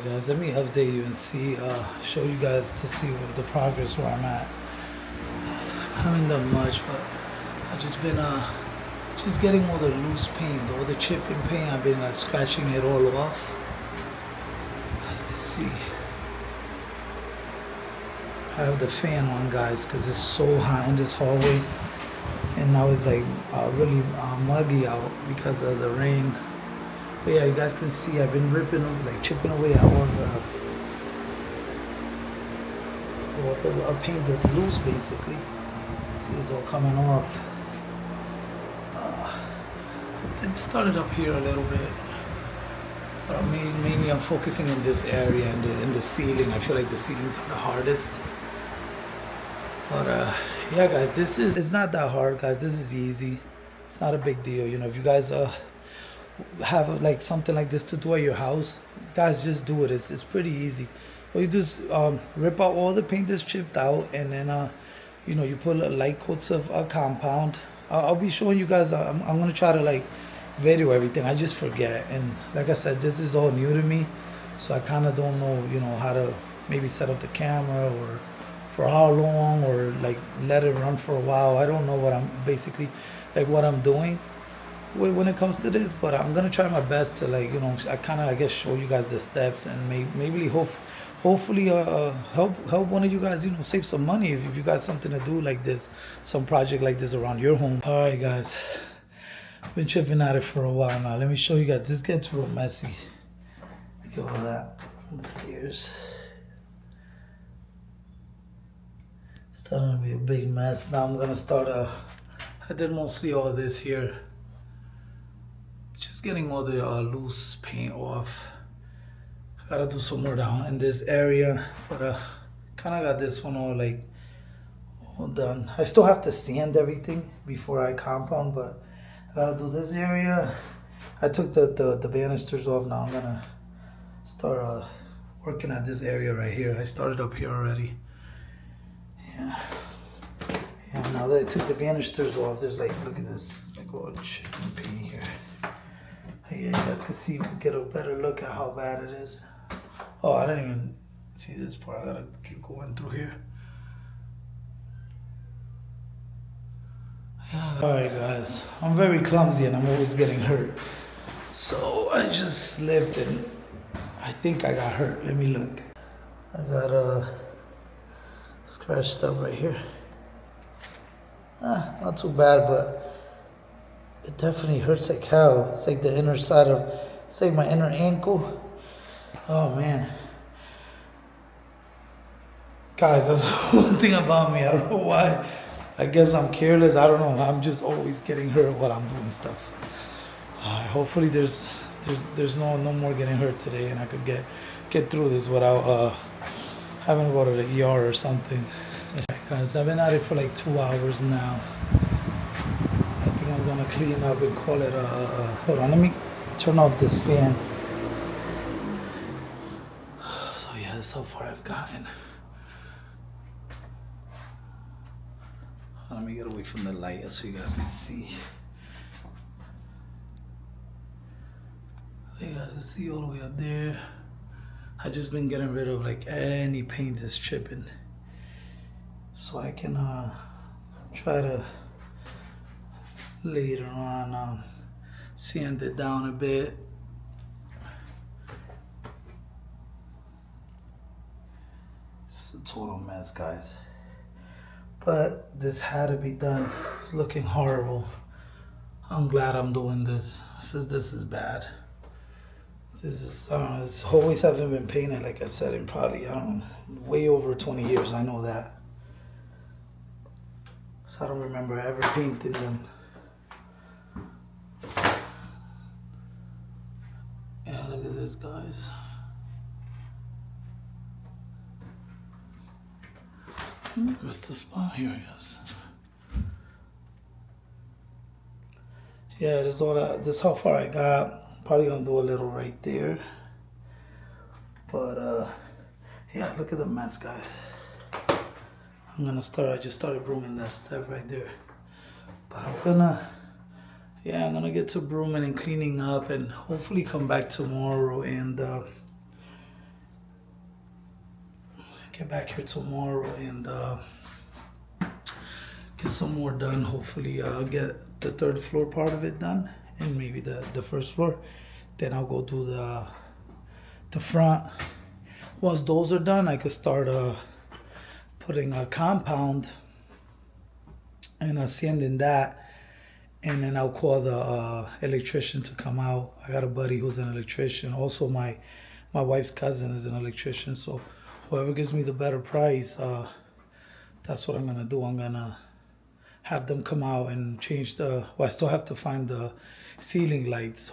Guys, let me update you and show you guys to see the progress where I'm at. I haven't done much, but I just been just getting all the loose paint, all the chipping paint. I've been scratching it all off. As you can see, I have the fan on, guys, because it's so hot in this hallway, and now it's like really muggy out because of the rain. But yeah, you guys can see I've been chipping away at all the paint that's loose, basically. See, it's all coming off. It started up here a little bit, but mainly I'm focusing in this area and in the ceiling. I feel like the ceilings are the hardest. But yeah, guys, it's not that hard, guys. This is easy. It's not a big deal, you know. If you guys have like something like this to do at your house, guys, just do it. It's pretty easy. Well, you just rip out all the paint that's chipped out, and then you know, you put light coats of compound. I'll be showing you guys. I'm gonna try to like video everything. I just forget, and like I said, this is all new to me, so I kind of don't know, you know, how to maybe set up the camera or for how long, or like let it run for a while. I don't know what I'm doing when it comes to this, but I'm gonna try my best to, like, you know, I guess show you guys the steps, and maybe hopefully help one of you guys, you know, save some money if you got something to do like this, some project like this around your home. All right, guys, been chipping at it for a while now. Let me show you guys. This gets real messy. Look at all that on the stairs. It's starting to be a big mess. Now I'm gonna start I did mostly all this here, just getting all the loose paint off. Gotta do some more down in this area, but kind of got this one all done. I still have to sand everything before I compound, but I gotta do this area. I took the banisters off. Now I'm gonna start working at this area right here. I started up here already. Yeah. Now that I took the banisters off, there's like, look at this, like all chipping paint here. Yeah, you guys can see, get a better look at how bad it is. Oh, I didn't even see this part. I gotta keep going through here. Yeah. All right, guys. I'm very clumsy and I'm always getting hurt. So I just slipped and I think I got hurt. Let me look. I got scratched up right here. Not too bad, but it definitely hurts like hell. It's like the inner side of, it's like my inner ankle. Oh man. Guys, that's one thing about me. I don't know why. I guess I'm careless. I don't know. I'm just always getting hurt while I'm doing stuff. Hopefully there's no more getting hurt today, and I could get through this without having to go to the ER or something. Yeah, guys, I've been at it for like 2 hours now. I think I'm gonna clean up and call it hold on, let me turn off this fan. So yeah, that's how far I've gotten. Let me get away from the light so you guys can see. You guys can see all the way up there. I just been getting rid of like any paint that's chipping, so I can try to later on sand it down a bit. It's a total mess, guys, but this had to be done. It's looking horrible. I'm glad I'm doing this, since this is bad. This always haven't been painted, like I said, in probably, I don't know, way over 20 years. I know that. So I don't remember ever painting them. Yeah, look at this, guys. Where's the spot here, I guess? Yeah, this is how far I got. Probably gonna do a little right there. But yeah, look at the mess, guys. I just started brooming that step right there. But I'm gonna get to brooming and cleaning up, and hopefully come back tomorrow and get back here tomorrow and get some more done. Hopefully get the third floor part of it done and maybe the first floor. Then I'll go do the front. Once those are done, I could start putting a compound and ascending that, and then I'll call the electrician to come out. I got a buddy who's an electrician. Also, my wife's cousin is an electrician. So whoever gives me the better price, that's what I'm gonna do. I'm gonna have them come out and change well, I still have to find the ceiling lights.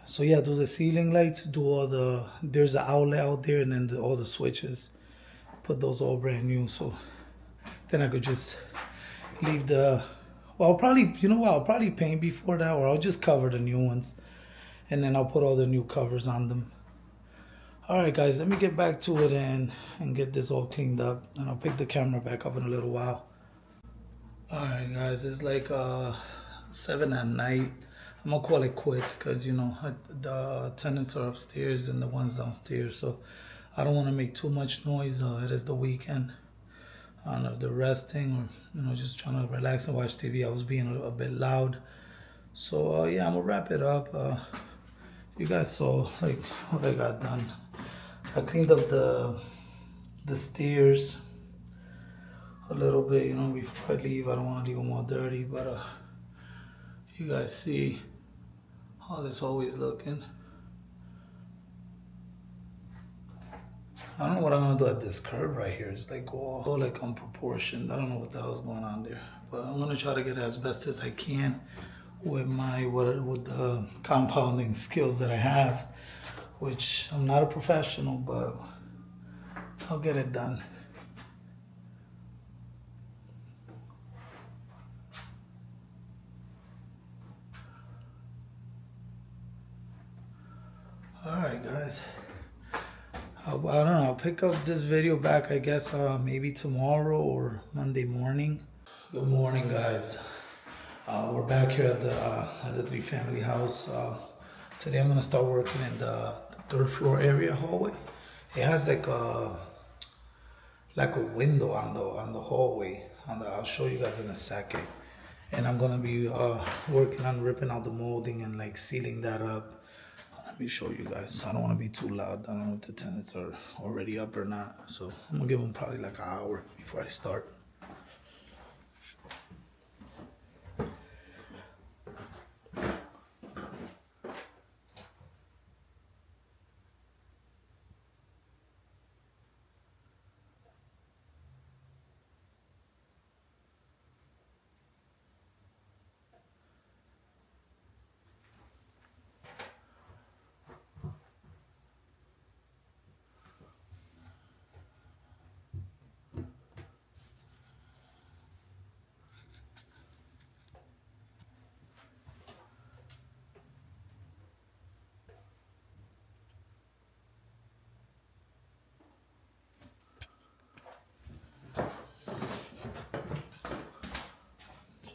So yeah, do the ceiling lights, do all there's an outlet out there, and then all the switches. Put those all brand new. So then I could just leave well, I'll probably, you know what, I'll probably paint before that, or I'll just cover the new ones. And then I'll put all the new covers on them. Alright guys, let me get back to it and get this all cleaned up. And I'll pick the camera back up in a little while. Alright guys, it's like 7 at night. I'm gonna call it quits because, you know, the tenants are upstairs and the ones downstairs. So I don't want to make too much noise. It is the weekend. I don't know if they're resting or, you know, just trying to relax and watch TV. I was being a bit loud. So yeah, I'm gonna wrap it up. You guys saw like what I got done. I cleaned up the stairs a little bit, you know, before I leave. I don't want to leave them all dirty, but you guys see how this always looking. I don't know what I'm gonna do at this curve right here. It's like all like unproportioned. I don't know what the hell's going on there, but I'm gonna try to get as best as I can with with the compounding skills that I have, which I'm not a professional, but I'll get it done. Alright guys, I don't know, I'll pick up this video back, I guess maybe tomorrow or Monday morning. Good morning guys. We're back here at the 3-family house. Today I'm gonna start working in the 3rd floor area hallway. It has like a window on the hallway. I'll show you guys in a second. And I'm gonna be working on ripping out the molding and like sealing that up. Let me show you guys. I don't want to be too loud. I don't know if the tenants are already up or not. So I'm gonna give them probably like an hour before I start.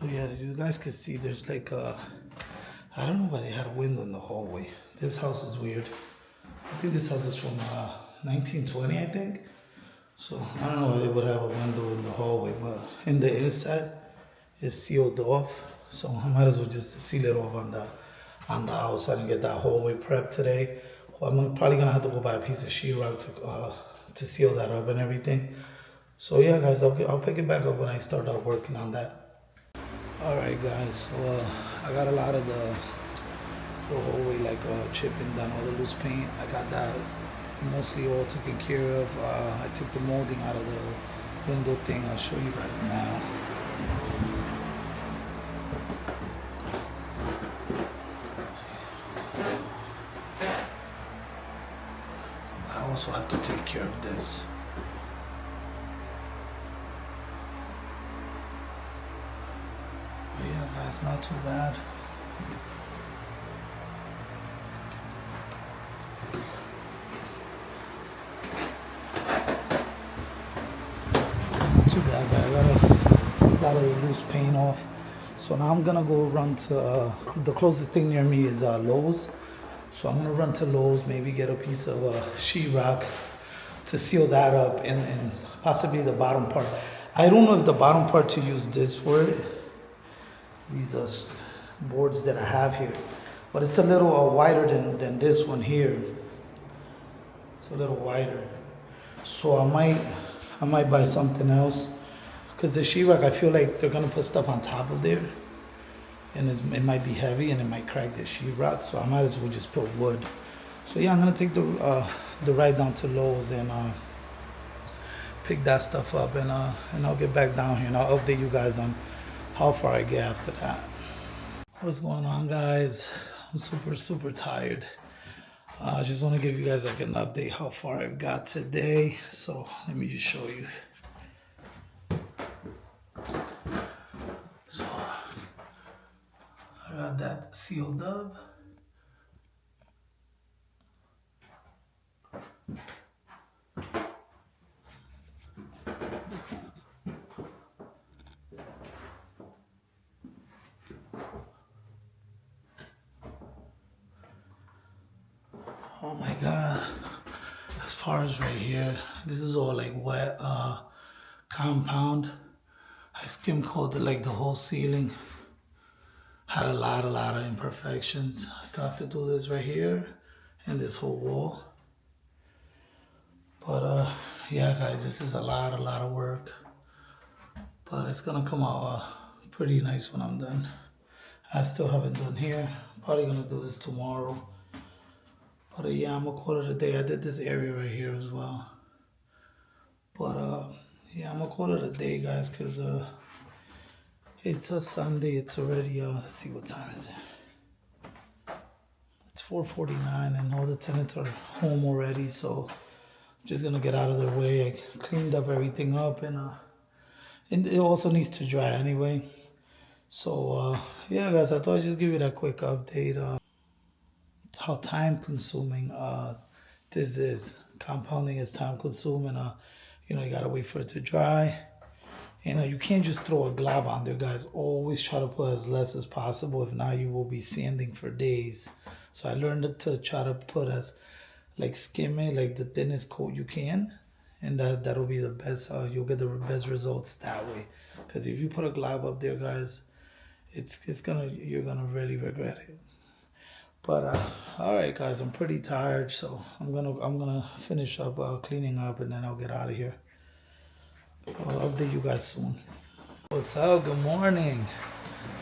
So yeah, you guys can see there's like I don't know why they had a window in the hallway. This house is weird. I think this house is from 1920, I think. So I don't know why they would have a window in the hallway, but in the inside it's sealed off. So I might as well just seal it off on the house. I didn't get that hallway prepped today. Well, I'm probably gonna have to go buy a piece of sheetrock to seal that up and everything. So yeah, guys, I'll pick it back up when I start working on that. Alright guys, so I got a lot of the hallway like chipping down all the loose paint. I got that mostly all taken care of. I took the molding out of the window thing. I'll show you guys now. I also have to take care of this. But yeah guys, not too bad. Not too bad, guys. I got a lot of the loose paint off. So now I'm gonna go run to the closest thing near me is Lowe's. So I'm gonna run to Lowe's, maybe get a piece of sheetrock to seal that up and possibly the bottom part. I don't know if the bottom part to use this for it. These boards that I have here, but it's a little wider than this one here. It's a little wider, so I might buy something else, because the sheetrock, I feel like they're gonna put stuff on top of there, and it might be heavy and it might crack the sheetrock, so I might as well just put wood. So yeah, I'm gonna take the ride down to Lowe's and pick that stuff up, and I'll get back down here and I'll update you guys on how far I get after that. What's going on, guys? I'm super tired. I just want to give you guys like an update how far I've got today. So let me just show you. So I got that sealed up. Oh my God, as far as right here, this is all like wet compound. I skim coated like the whole ceiling. Had a lot of imperfections. I still have to do this right here and this whole wall. But yeah guys, this is a lot of work. But it's gonna come out pretty nice when I'm done. I still haven't done here. Probably gonna do this tomorrow. But yeah, I'm gonna call it a day. I did this area right here as well. But yeah, I'm gonna call it a day, guys, because it's a Sunday. It's already let's see, what time is it? It's 4:49 and all the tenants are home already, so I'm just gonna get out of their way. I cleaned up everything up, and it also needs to dry anyway. So yeah guys, I thought I'd just give you that quick update. How time consuming this is. Compounding is time consuming. You know, you gotta wait for it to dry. You can't just throw a glob on there, guys. Always try to put as less as possible. If not, you will be sanding for days. So I learned to try to put as like skim it, like the thinnest coat you can, and that'll be the best. You'll get the best results that way. Because if you put a glob up there, guys, you're gonna really regret it. But all right, guys, I'm pretty tired, so I'm gonna finish up cleaning up, and then I'll get out of here. I'll update you guys soon. What's up? Good morning.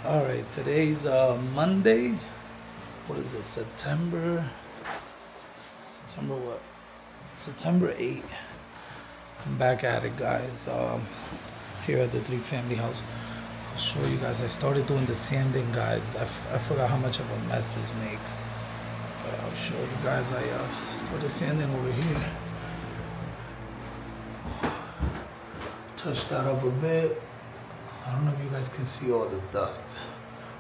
All right, today's Monday. What is this? September what? September 8th. I'm back at it, guys. Here at the 3-family house. I'll show you guys. I started doing the sanding, guys. I forgot how much of a mess this makes, but I'll show you guys. I started sanding over here. Touch that up a bit. I don't know if you guys can see all the dust,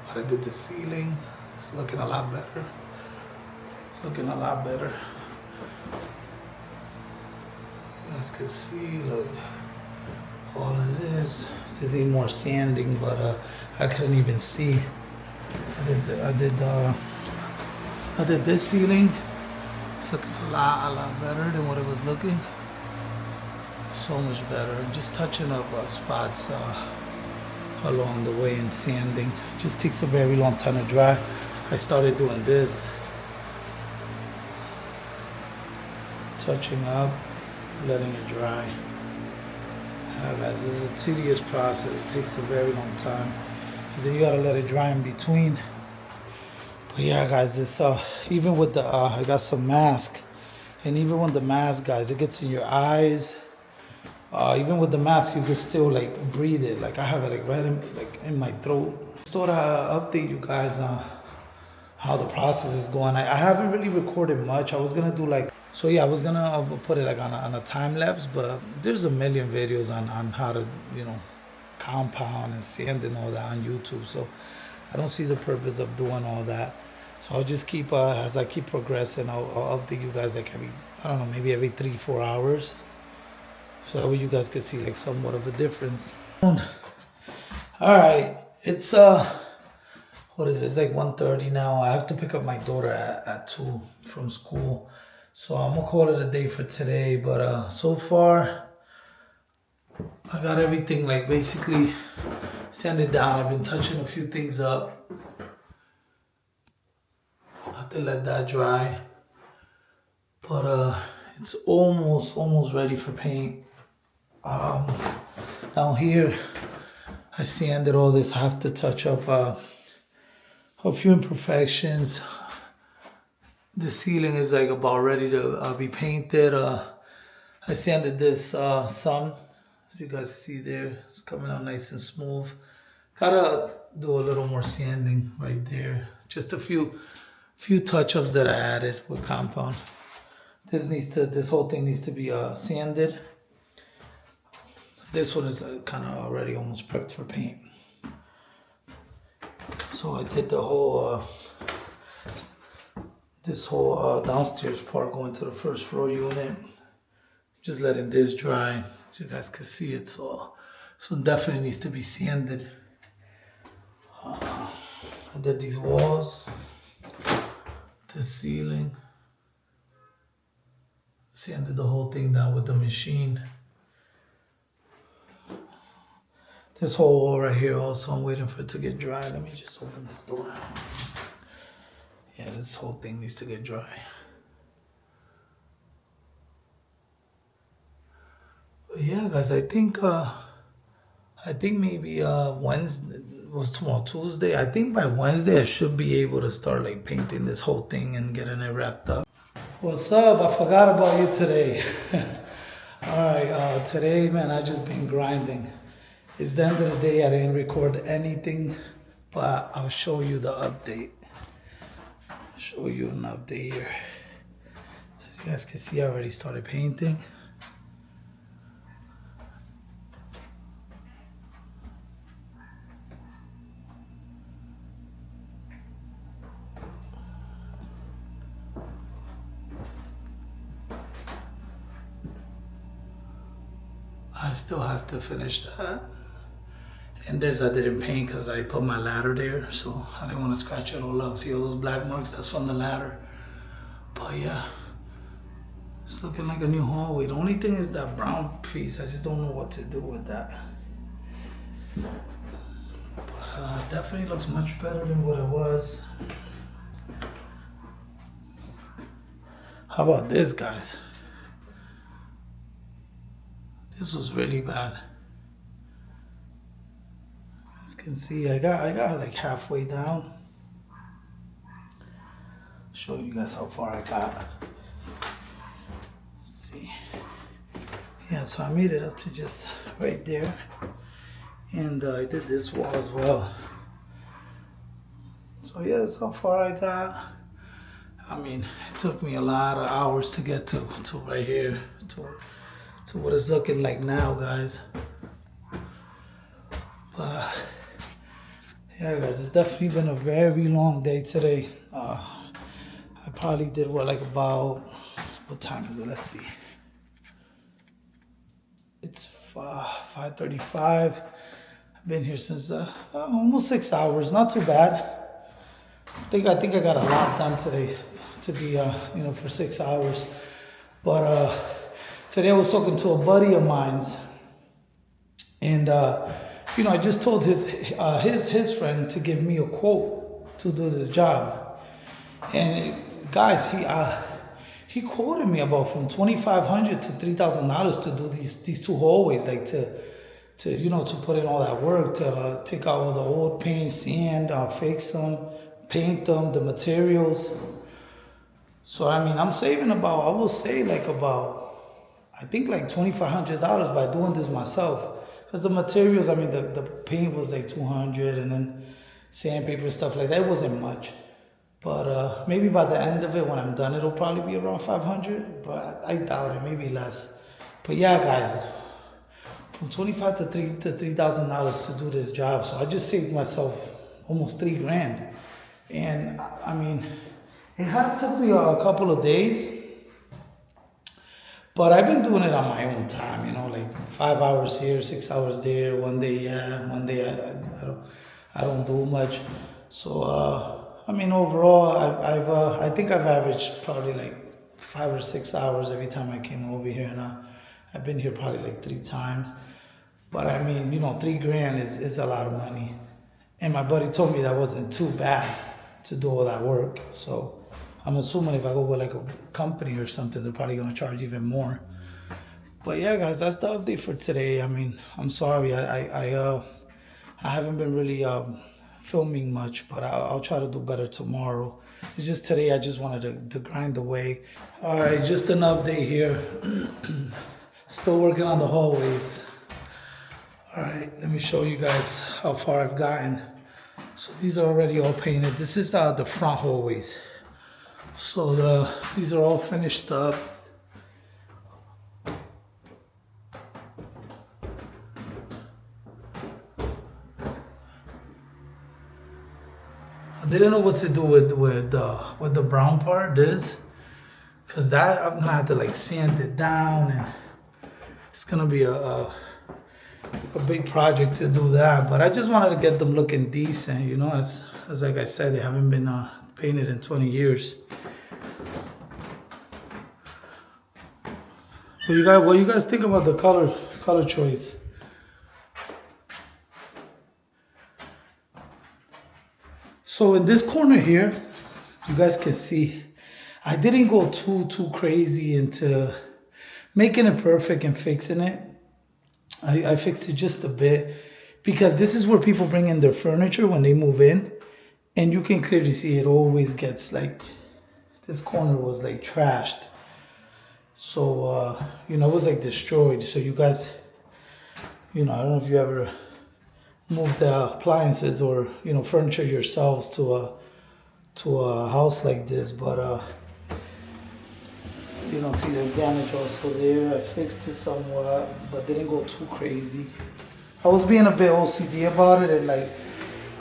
but I did the ceiling. It's looking a lot better. Looking a lot better. You guys can see, look, all of this. Just need more sanding, but I couldn't even see. I did this ceiling. It's looking a lot better than what it was looking. So much better. Just touching up spots along the way and sanding. Just takes a very long time to dry. I started doing this, touching up, letting it dry. Guys, this is a tedious process. It takes a very long time because then you gotta let it dry in between. But yeah, guys, it's even with the I got some mask, and even with the mask, guys, it gets in your eyes. Even with the mask, you can still like breathe it. Like I have it like right in my throat. Just thought I'd update you guys on how the process is going. I haven't really recorded much. I was gonna do like. So yeah, I was gonna put it like on a time lapse, but there's a million videos on how to, you know, compound and sand and all that on YouTube. So I don't see the purpose of doing all that. So I'll just keep as I keep progressing, I'll update you guys like every, I don't know, maybe every 3-4 hours. So that way you guys can see like somewhat of a difference. All right, it's what is it? It's like 1:30 now. I have to pick up my daughter at 2 from school. So I'm gonna call it a day for today. But so far I got everything like basically sanded down. I've been touching a few things up. I have to let that dry. But it's almost ready for paint. Down here I sanded all this. I have to touch up a few imperfections. The ceiling is like about ready to be painted. I sanded this some, as you guys see there. It's coming out nice and smooth. Gotta do a little more sanding right there. Just a few touch-ups that I added with compound. This whole thing needs to be sanded. This one is kind of already almost prepped for paint. So I did the whole this whole downstairs part going to the first floor unit. Just letting this dry so you guys can see it. So definitely needs to be sanded. I did these walls, the ceiling, sanded the whole thing down with the machine. This whole wall right here also, I'm waiting for it to get dry. Let me just open this door. Yeah, this whole thing needs to get dry. But yeah, guys, I think maybe Wednesday was tomorrow, Tuesday. I think by Wednesday I should be able to start like painting this whole thing and getting it wrapped up. What's up? I forgot about you today. All right, today, man, I just been grinding. It's the end of the day. I didn't record anything, but I'll show you the update. Show you an update here. So you guys can see I already started painting. I still have to finish that. And this I didn't paint because I put my ladder there, so I didn't want to scratch it all up. See all those black marks? That's from the ladder. But yeah, it's looking like a new hallway. The only thing is that brown piece. I just don't know what to do with that. But definitely looks much better than what it was. How about this, guys? This was really bad. As you can see, I got like halfway down. Show you guys how far I got. Let's see. Yeah, so I made it up to just right there. And I did this wall as well. So yeah, that's how far I got. I mean, it took me a lot of hours to get to right here, to what it's looking like now, guys. But yeah, guys, it's definitely been a very long day today. I probably did what time is it? Let's see. It's 5:35. I've been here since almost 6 hours. Not too bad. I think I got a lot done today to be for 6 hours. But today I was talking to a buddy of mine's, and I just told his friend to give me a quote to do this job. And guys, he quoted me about from $2,500 to $3,000 to do these two hallways, like to put in all that work, to take out all the old paint, sand, fix them, paint them, the materials. So I mean, I'm saving about, I will say I think like $2,500 by doing this myself. Because the materials, I mean, the paint was like $200, and then sandpaper, stuff like that. It wasn't much. But maybe by the end of it, when I'm done, it'll probably be around $500. But I doubt it, maybe less. But yeah, guys, from $2,500 to $3,000 to do this job. So I just saved myself almost $3,000. And I mean, it has took me a couple of days. But I've been doing it on my own time, like 5 hours here, 6 hours there. One day I don't do much. So I mean, overall, I think I've averaged probably like 5 or 6 hours every time I came over here, and I've been here probably like 3 times. But I mean, you know, $3 grand is a lot of money. And my buddy told me that wasn't too bad to do all that work. So I'm assuming if I go with like a company or something, they're probably gonna charge even more. But yeah, guys, that's the update for today. I mean, I'm sorry, I haven't been really filming much, but I'll try to do better tomorrow. It's just today I just wanted to grind away. All right, just an update here. Still working on the hallways. All right, let me show you guys how far I've gotten. So these are already all painted. This is the front hallways. So these are all finished up. I didn't know what to do with the brown part, cause that I'm gonna have to like sand it down, and it's gonna be a big project to do that. But I just wanted to get them looking decent, you know, as like I said, they haven't been painted in 20 years. What you guys think about the color choice? So in this corner here, you guys can see, I didn't go too crazy into making it perfect and fixing it. I fixed it just a bit because this is where people bring in their furniture when they move in, and you can clearly see it always gets like, this corner was like trashed. So, you know, it was like destroyed. So you guys, you know, I don't know if you ever move the appliances or, you know, furniture yourselves to a house like this, but you know, see there's damage also there. I fixed it somewhat, but didn't go too crazy. I was being a bit OCD about it, and like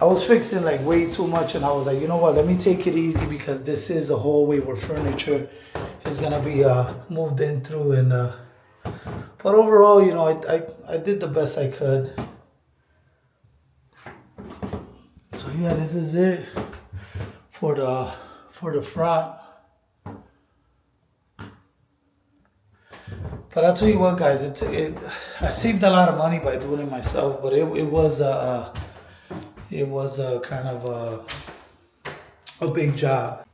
I was fixing like way too much, and I was like, you know what, let me take it easy because this is a hallway where furniture is gonna be moved in through, and but overall, you know, I did the best I could. So yeah, this is it for the front. But I'll tell you what, guys, I saved a lot of money by doing it myself, but it was kind of a big job.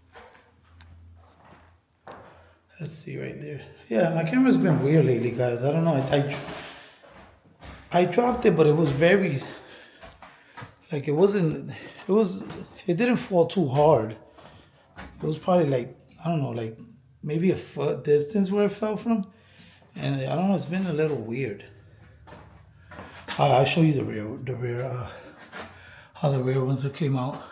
Let's see right there. Yeah, my camera's been weird lately, guys. I don't know. I dropped it, but it was very, like, it didn't fall too hard. It was probably like, I don't know, like maybe a foot distance where it fell from. And I don't know, it's been a little weird. I'll show you the rear, how the rear ones that came out.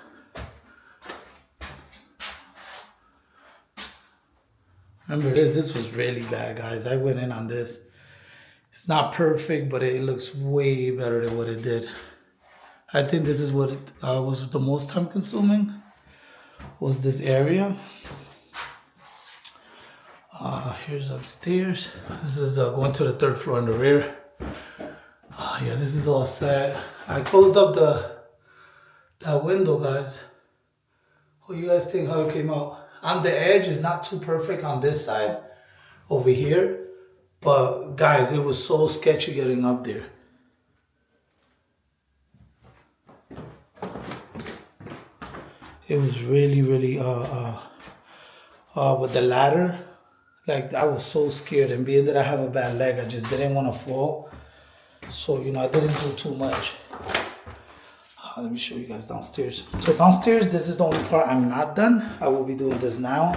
Remember this was really bad, guys. I went in on this. It's not perfect, but it looks way better than what it did. I think this is what it was the most time consuming, was this area. Here's upstairs. This is going to the 3rd floor in the rear. Yeah, this is all set. I closed up that window, guys. What do you guys think how it came out? On the edge, it's not too perfect on this side over here, but guys, it was so sketchy getting up there. It was really with the ladder, like I was so scared, and being that I have a bad leg, I just didn't want to fall. So, you know, I didn't do too much. Let me show you guys downstairs. So downstairs, this is the only part I'm not done. I will be doing this now.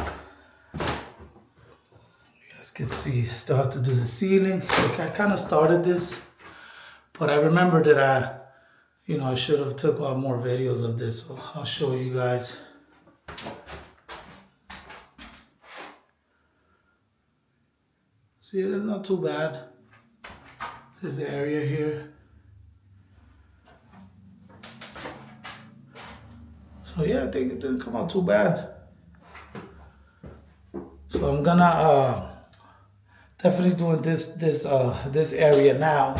You guys can see, I still have to do the ceiling. Like, I kind of started this, but I remember that I should have took more videos of this. So I'll show you guys. See, it's not too bad. There's the area here. So yeah, I think it didn't come out too bad. So I'm gonna definitely doing this area now.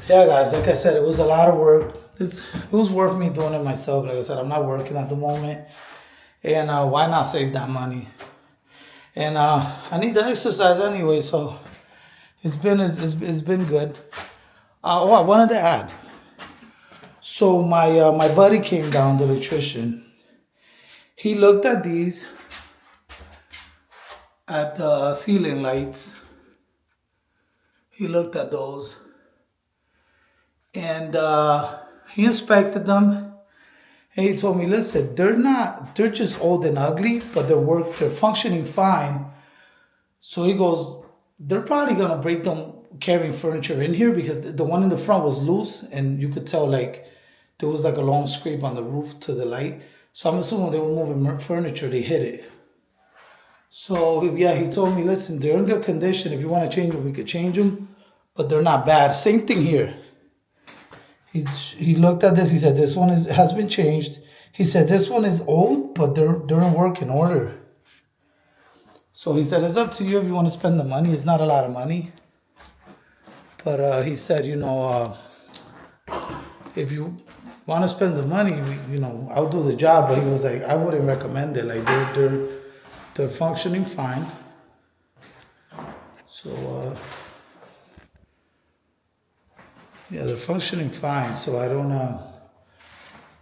Yeah, guys, like I said, it was a lot of work. It was worth me doing it myself. Like I said, I'm not working at the moment, And why not save that money? And I need to exercise anyway, so it's been good. Oh, I wanted to add. So my buddy came down, the electrician. He looked at these, at the ceiling lights. He looked at those, and he inspected them. And he told me, listen, they're just old and ugly, but they're functioning fine. So he goes, they're probably gonna break them carrying furniture in here, because the one in the front was loose, and you could tell like there was like a long scrape on the roof to the light. So I'm assuming they were moving furniture, they hit it. So yeah, he told me, listen, they're in good condition. If you want to change them, we could change them, but they're not bad. Same thing here. He looked at this. He said this one has been changed. He said this one is old, but they're in working order. So he said it's up to you if you want to spend the money. It's not a lot of money, but he said, if you want to spend the money, I'll do the job. But he was like, I wouldn't recommend it. Like they're functioning fine. So yeah, they're functioning fine. So I don't.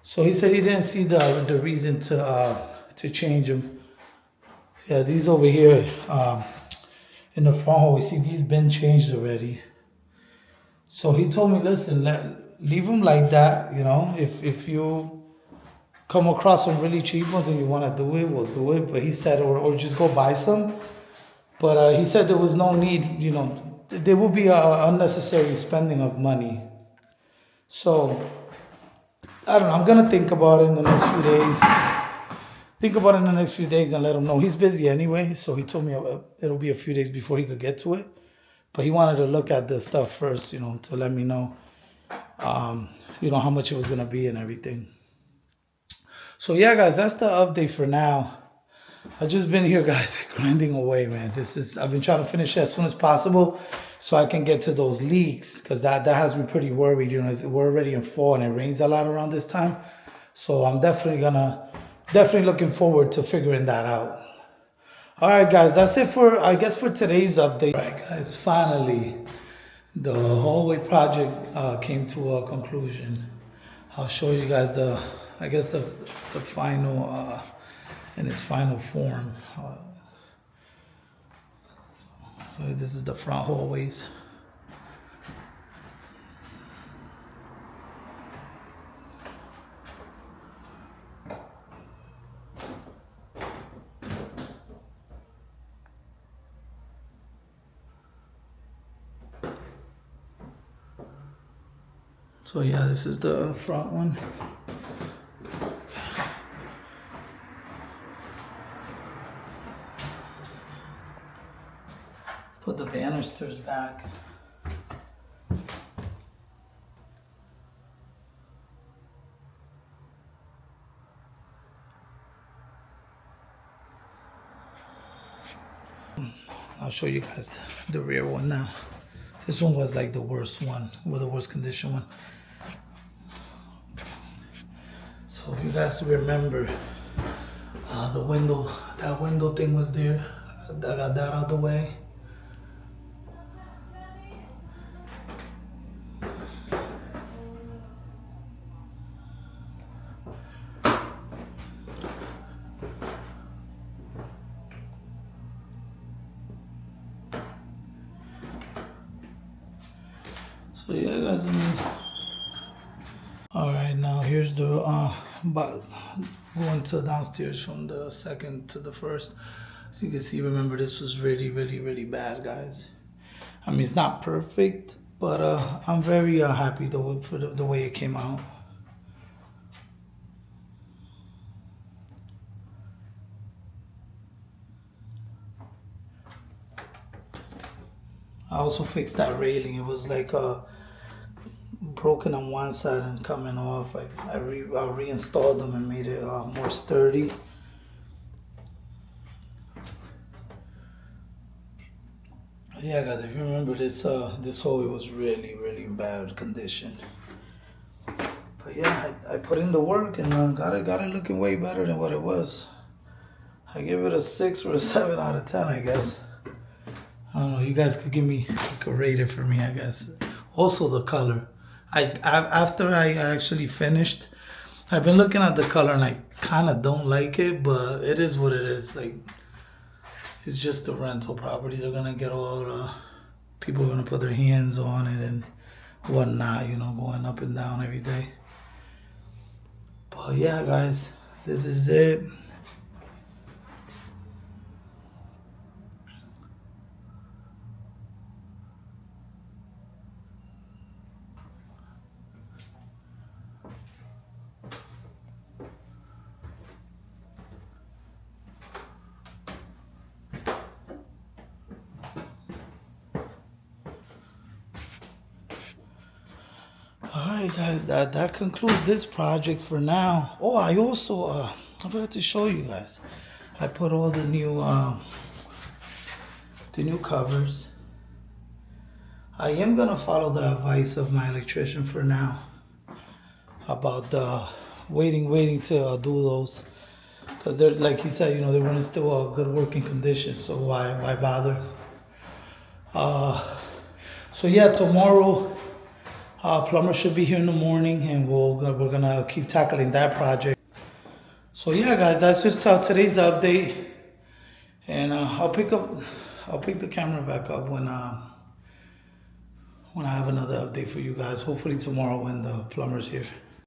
So he said he didn't see the reason to change them. Yeah, these over here in the front hall, we see these been changed already. So he told me, listen, leave them like that. If you come across some really cheap ones and you want to do it, we'll do it. But he said, or just go buy some. But he said there was no need, there will be a unnecessary spending of money. So, I don't know, I'm going to think about it in the next few days. And let him know. He's busy anyway, so he told me it'll be a few days before he could get to it. But he wanted to look at the stuff first, to let me know, how much it was going to be and everything. So yeah, guys, that's the update for now. I've just been here, guys, grinding away, man. I've been trying to finish it as soon as possible so I can get to those leaks, because that has me pretty worried. We're already in fall and it rains a lot around this time. So I'm definitely looking forward to figuring that out. All right, guys, that's it for today's update. All right, guys, finally, the hallway project came to a conclusion. I'll show you guys the final, in its final form. So this is the front hallways. So yeah, this is the front one. Put the banisters back. I'll show you guys the rear one now. This one was like the worst one, or the worst condition one. So if you guys remember, that window thing was there. I got that out of the way. So yeah, guys, all right, now here's the going to downstairs from the second to the first. So you can see, remember, this was really, really, really bad, guys. I mean, it's not perfect, but I'm very happy for the way it came out. I also fixed that railing. It was like broken on one side and coming off. I reinstalled them and made it more sturdy. Yeah, guys, if you remember, this hallway was really, really bad condition. But yeah, I put in the work and got it looking way better than what it was. I give it a 6 or a 7 out of 10, I guess. I don't know. You guys could could rate it for me, I guess. Also the color. After I actually finished, I've been looking at the color and I kind of don't like it, but it is what it is. Like, it's just a rental property. They're gonna get all people are gonna put their hands on it and whatnot, you know, going up and down every day. But yeah, guys, this is it. Alright guys, that concludes this project for now. Oh, I also I forgot to show you guys. I put all the new covers. I am gonna follow the advice of my electrician for now about waiting to do those, because they're, like he said, you know, they're in still good working condition, so why bother? So yeah, tomorrow plumber should be here in the morning, and we're gonna keep tackling that project. So yeah, guys, that's just today's update, and I'll pick the camera back up when I have another update for you guys. Hopefully tomorrow when the plumber's here.